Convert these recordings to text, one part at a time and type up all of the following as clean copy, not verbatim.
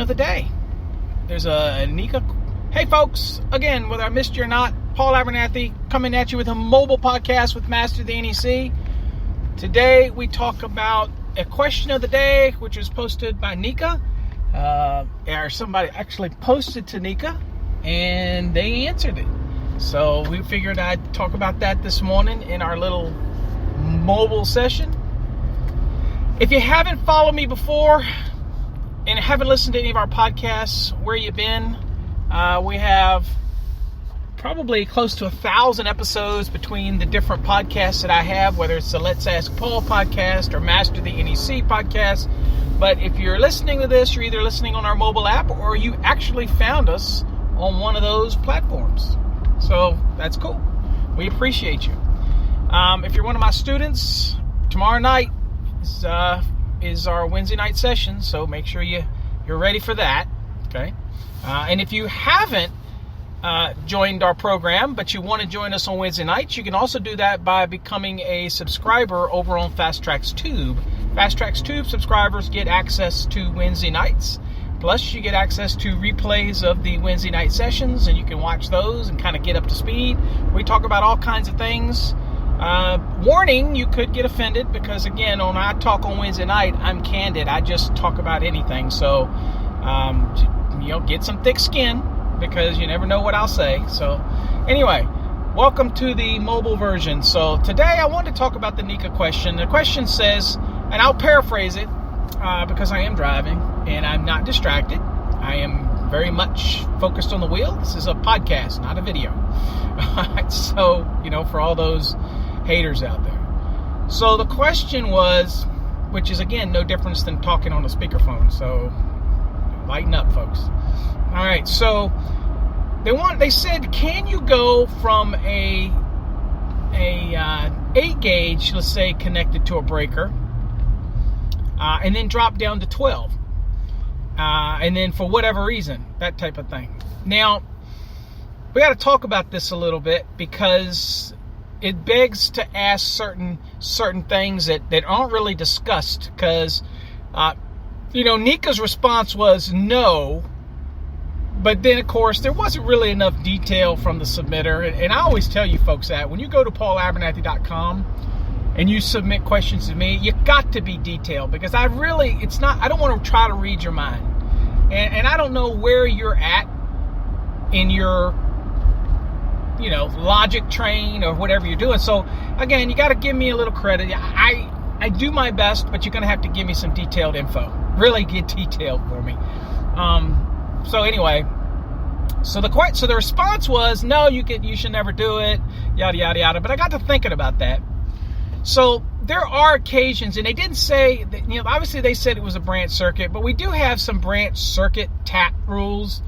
of the day. There's a NECA. Hey folks, again, whether I missed you or not, Paul Abernathy coming at you with a mobile podcast with Master the NEC. Today we talk about a question of the day, which was posted by NECA. Or somebody actually posted to NECA, and they answered it. So we figured I'd talk about that this morning in our little mobile session. If you haven't followed me before and haven't listened to any of our podcasts, where you been? We have probably close to 1,000 episodes between the different podcasts that I have, whether it's the Let's Ask Paul podcast or Master the NEC podcast. But if you're listening to this, you're either listening on our mobile app or you actually found us on one of those platforms. So that's cool. We appreciate you. If you're one of my students, tomorrow night is our Wednesday night session, so make sure you're ready for that. Okay. And if you haven't joined our program, but you want to join us on Wednesday nights, you can also do that by becoming a subscriber over on Fast Tracks Tube. Fast Tracks Tube subscribers get access to Wednesday nights. Plus, you get access to replays of the Wednesday night sessions, and you can watch those and kind of get up to speed. We talk about all kinds of things. Warning, you could get offended because, again, when I talk on Wednesday night, I'm candid. I just talk about anything. So, get some thick skin, because you never know what I'll say. So anyway, welcome to the mobile version. So today I want to talk about the NECA question. The question says, and I'll paraphrase it because I am driving and I'm not distracted. I am very much focused on the wheel. This is a podcast, not a video. So, for all those haters out there. So the question was, which is again no difference than talking on a speakerphone. So lighten up, folks. All right, so they said, can you go from a 8 gauge, let's say, connected to a breaker, and then drop down to 12, and then for whatever reason, that type of thing. Now, we got to talk about this a little bit because it begs to ask certain things that aren't really discussed. Because NECA's response was no. But then, of course, there wasn't really enough detail from the submitter. And I always tell you folks that when you go to paulabernathy.com and you submit questions to me, you got to be detailed, because I don't want to try to read your mind. And I don't know where you're at in your, logic train or whatever you're doing. So, again, you got to give me a little credit. I do my best, but you're going to have to give me some detailed info. Really get detailed for me. So anyway, so the response was no, you should never do it, yada yada yada. But I got to thinking about that. So there are occasions, and they didn't say that, obviously they said it was a branch circuit, but we do have some branch circuit tap rules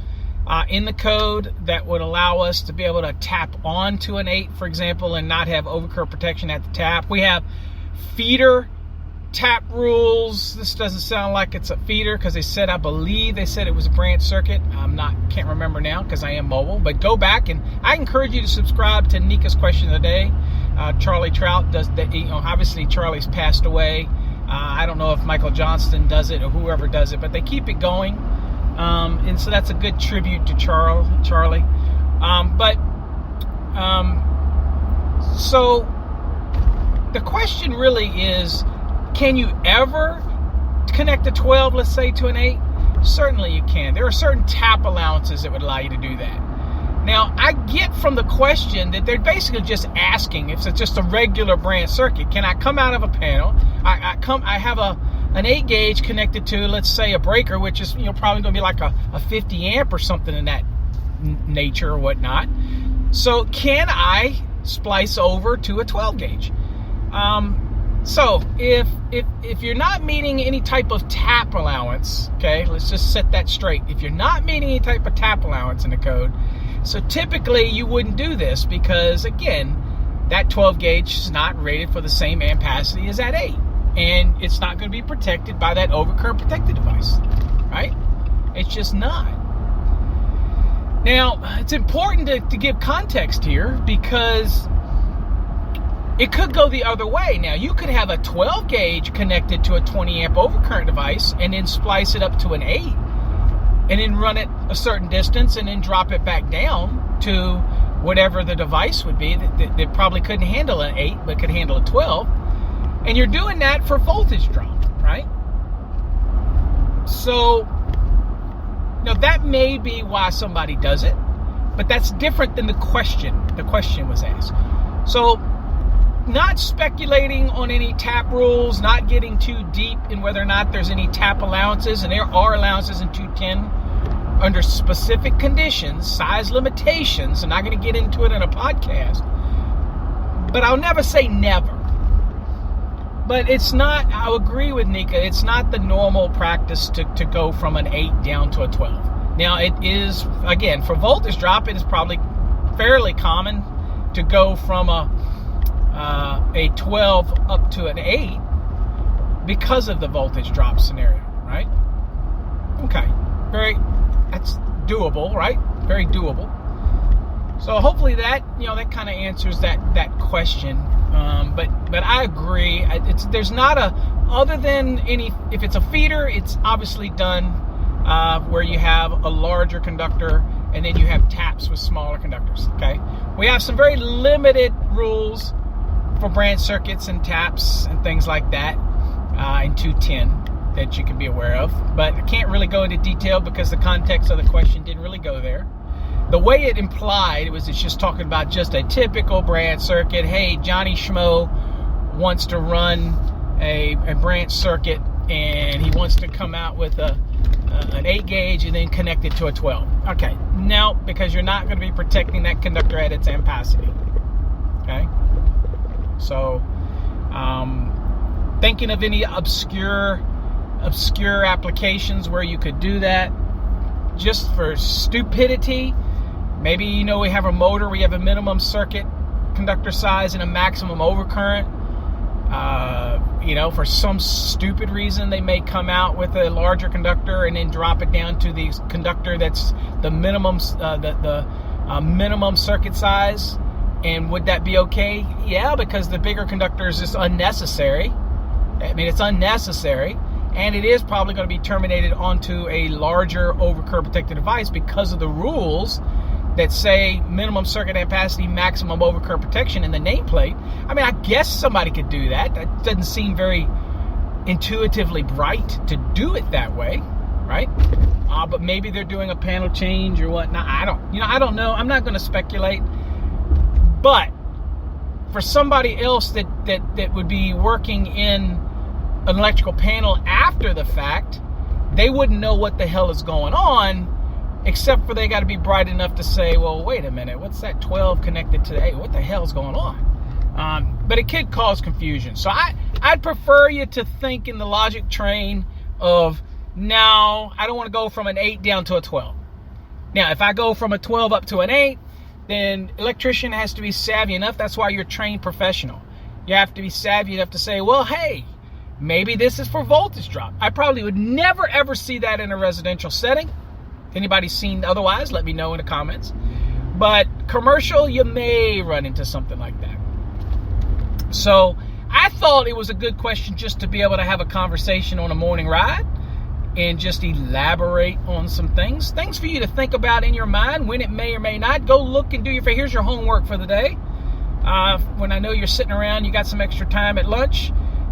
in the code that would allow us to be able to tap onto an 8, for example, and not have overcurrent protection at the tap. We have feeder tap rules. This doesn't sound like it's a feeder, because I believe they said it was a branch circuit. Can't remember now because I am mobile, but go back, and I encourage you to subscribe to NECA's question of the day. Charlie Trout does that. Obviously Charlie's passed away. I don't know if Michael Johnston does it or whoever does it, but they keep it going. And so that's a good tribute to Charlie. So the question really is, can you ever connect a 12, let's say, to an 8? Certainly you can. There are certain tap allowances that would allow you to do that. Now, I get from the question that they're basically just asking if it's just a regular branch circuit. Can I come out of a panel? I have an 8 gauge connected to, let's say, a breaker, which is probably going to be like a 50 amp or something in that nature or whatnot. So can I splice over to a 12 gauge? So if you're not meeting any type of tap allowance, okay, let's just set that straight. If you're not meeting any type of tap allowance in the code, so typically you wouldn't do this, because again, that 12 gauge is not rated for the same ampacity as that 8, and it's not going to be protected by that overcurrent protected device, right? It's just not. Now, it's important to give context here, because it could go the other way. Now, you could have a 12 gauge connected to a 20 amp overcurrent device and then splice it up to an 8. and then run it a certain distance and then drop it back down to whatever the device would be that probably couldn't handle an 8 but could handle a 12. And you're doing that for voltage drop, right? So, that may be why somebody does it, but that's different than the question. The question was asked. So, not speculating on any tap rules, not getting too deep in whether or not there's any tap allowances, and there are allowances in 210 under specific conditions, size limitations. I'm not going to get into it in a podcast, but I'll never say never. But it's not, I agree with NECA, it's not the normal practice to go from an 8 down to a 12. Now, it is, again, for voltage drop, it is probably fairly common to go from a 12 up to an 8 because of the voltage drop scenario, right? Okay, that's doable, right? Very doable. So hopefully that, that kind of answers that question. But I agree. There's not other than if it's a feeder, it's obviously done where you have a larger conductor and then you have taps with smaller conductors, okay? We have some very limited rules for branch circuits and taps and things like that in 210 that you can be aware of. But I can't really go into detail because the context of the question didn't really go there. The way it implied it's just talking about just a typical branch circuit. Hey, Johnny Schmo wants to run a branch circuit and he wants to come out with an 8 gauge and then connect it to a 12. Okay, now because you're not going to be protecting that conductor at its ampacity. Okay, so thinking of any obscure applications where you could do that just for stupidity. Maybe, we have a motor, we have a minimum circuit conductor size and a maximum overcurrent. For some stupid reason, they may come out with a larger conductor and then drop it down to the conductor that's the minimum, minimum circuit size. And would that be okay? Yeah, because the bigger conductor is just unnecessary. It's unnecessary. And it is probably going to be terminated onto a larger overcurrent protected device because of the rules that say minimum circuit ampacity, maximum overcurrent protection in the nameplate. I guess somebody could do that. That doesn't seem very intuitively bright to do it that way, right? But maybe they're doing a panel change or whatnot. I don't know. I'm not going to speculate. But for somebody else that would be working in an electrical panel after the fact, they wouldn't know what the hell is going on, except for they got to be bright enough to say, well, wait a minute, what's that 12 connected to 8? What the hell is going on? But it could cause confusion. So I'd prefer you to think in the logic train of, no, I don't want to go from an 8 down to a 12. Now, if I go from a 12 up to an 8, then electrician has to be savvy enough. That's why you're trained professional. You have to be savvy enough to say, well, hey, maybe this is for voltage drop. I probably would never, ever see that in a residential setting. If anybody's seen otherwise, let me know in the comments. But commercial, you may run into something like that. So I thought it was a good question just to be able to have a conversation on a morning ride and just elaborate on some things. Things for you to think about in your mind when it may or may not. Go look and do here's your homework for the day. When I know you're sitting around, you got some extra time at lunch,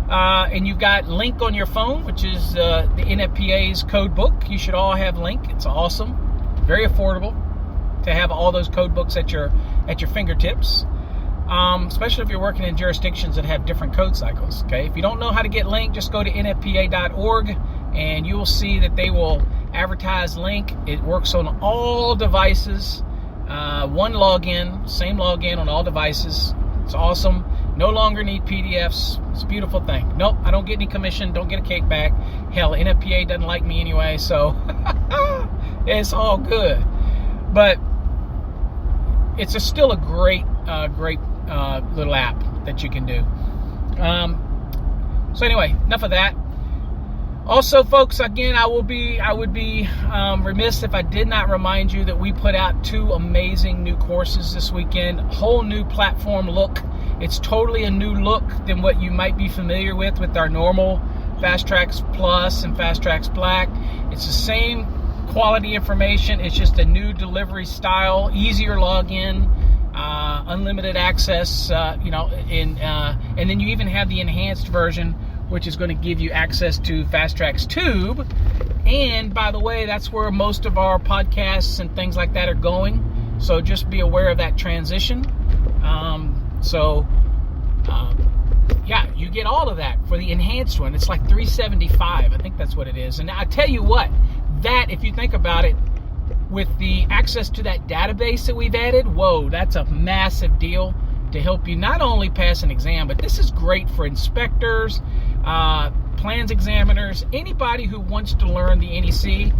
and you've got Link on your phone, which is the NFPA's code book. You should all have Link. It's awesome, very affordable to have all those code books at your fingertips, especially if you're working in jurisdictions that have different code cycles. Okay, if you don't know how to get Link, just go to nfpa.org and you will see that they will advertise Link. It works on all devices. One login, same login on all devices. It's awesome. No longer need PDFs. It's a beautiful thing. Nope, I don't get any commission, don't get a kickback. Hell, NFPA doesn't like me anyway, so it's all good. But it's still a great little app that you can do. So anyway, enough of that. Also, folks, again, I would be remiss if I did not remind you that we put out 2 amazing new courses this weekend. Whole new platform look. It's totally a new look than what you might be familiar with our normal Fast Tracks Plus and Fast Tracks Black. It's the same quality information. It's just a new delivery style, easier login, unlimited access, and then you even have the enhanced version, which is going to give you access to Fast Track's Tube. And by the way, that's where most of our podcasts and things like that are going. So just be aware of that transition. Yeah, you get all of that for the enhanced one. It's like $375. I think that's what it is. And I tell you what, that, if you think about it, with the access to that database that we've added, whoa, that's a massive deal to help you not only pass an exam, but this is great for inspectors, plans examiners, anybody who wants to learn the NEC.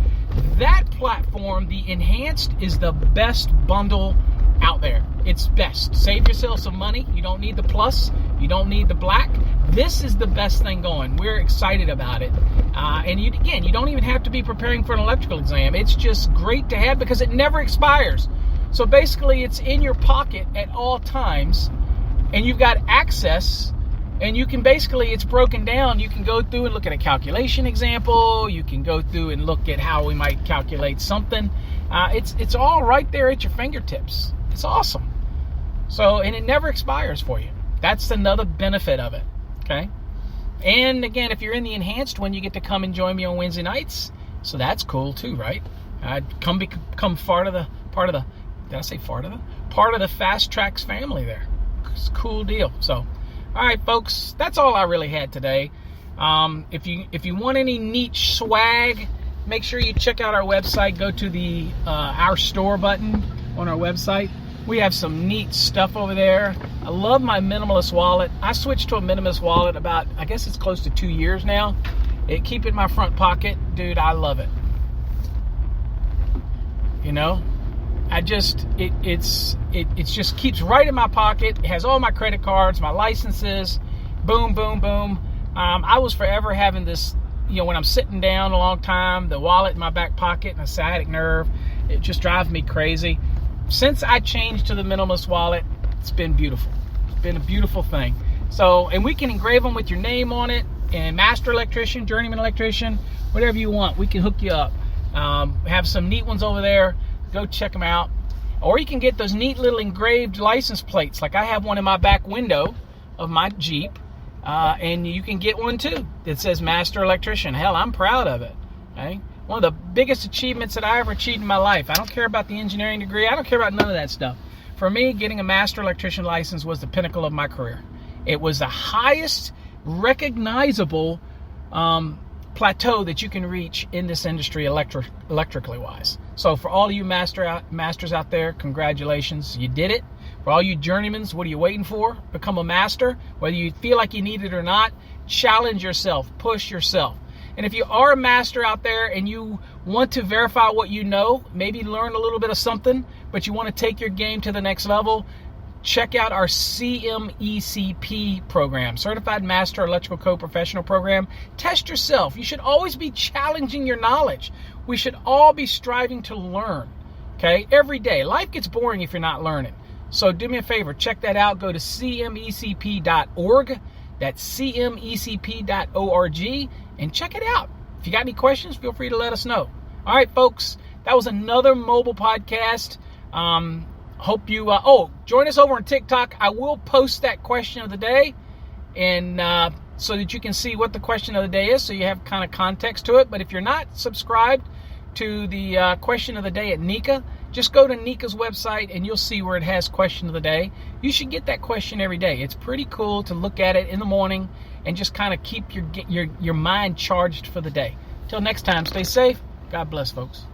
That platform, the enhanced, is the best bundle out there. It's best. Save yourself some money. You don't need the plus. You don't need the black. This is the best thing going. We're excited about it. And you don't even have to be preparing for an electrical exam. It's just great to have because it never expires. So basically, it's in your pocket at all times, and you've got access. And you can basically, it's broken down. You can go through and look at a calculation example. You can go through and look at how we might calculate something. It's all right there at your fingertips. It's awesome. So, and it never expires for you. That's another benefit of it. Okay. And again, if you're in the enhanced one, you get to come and join me on Wednesday nights. So that's cool too, right? Come become part of the Fast Tracks family there. It's a cool deal. So, all right, folks, that's all I really had today. If you want any neat swag, make sure you check out our website. Go to the Our Store button on our website. We have some neat stuff over there. I love my minimalist wallet. I switched to a minimalist wallet about, I guess it's close to 2 years now. Keep it in my front pocket. Dude, I love it. You know? It just keeps right in my pocket. It has all my credit cards, my licenses, boom, boom, boom. I was forever having this, when I'm sitting down a long time, the wallet in my back pocket and a sciatic nerve, it just drives me crazy. Since I changed to the minimalist wallet, it's been beautiful. It's been a beautiful thing. So, and we can engrave them with your name on it, and master electrician, journeyman electrician, whatever you want, we can hook you up. Have some neat ones over there. Go check them out. Or you can get those neat little engraved license plates. Like I have one in my back window of my Jeep. And you can get one too that says Master Electrician. Hell, I'm proud of it. Okay? One of the biggest achievements that I ever achieved in my life. I don't care about the engineering degree. I don't care about none of that stuff. For me, getting a Master Electrician license was the pinnacle of my career. It was the highest recognizable plateau that you can reach in this industry electrically wise. So for all you masters out there, congratulations, you did it. For all you journeymans, what are you waiting for? Become a master. Whether you feel like you need it or not, challenge yourself, push yourself. And if you are a master out there and you want to verify what you know, maybe learn a little bit of something, but you want to take your game to the next level, check out our CMECP program, Certified Master Electrical Co-Professional Program. Test yourself. You should always be challenging your knowledge. We should all be striving to learn, okay, every day. Life gets boring if you're not learning. So do me a favor, check that out. Go to cmecp.org. That's cmecp.org, and check it out. If you got any questions, feel free to let us know. All right, folks, that was another mobile podcast. Hope you, join us over on TikTok. I will post that question of the day, and so that you can see what the question of the day is, so you have kind of context to it. But if you're not subscribed to the question of the day at NECA, just go to NECA's website and you'll see where it has question of the day. You should get that question every day. It's pretty cool to look at it in the morning and just kind of keep your mind charged for the day. Till next time, stay safe. God bless, folks.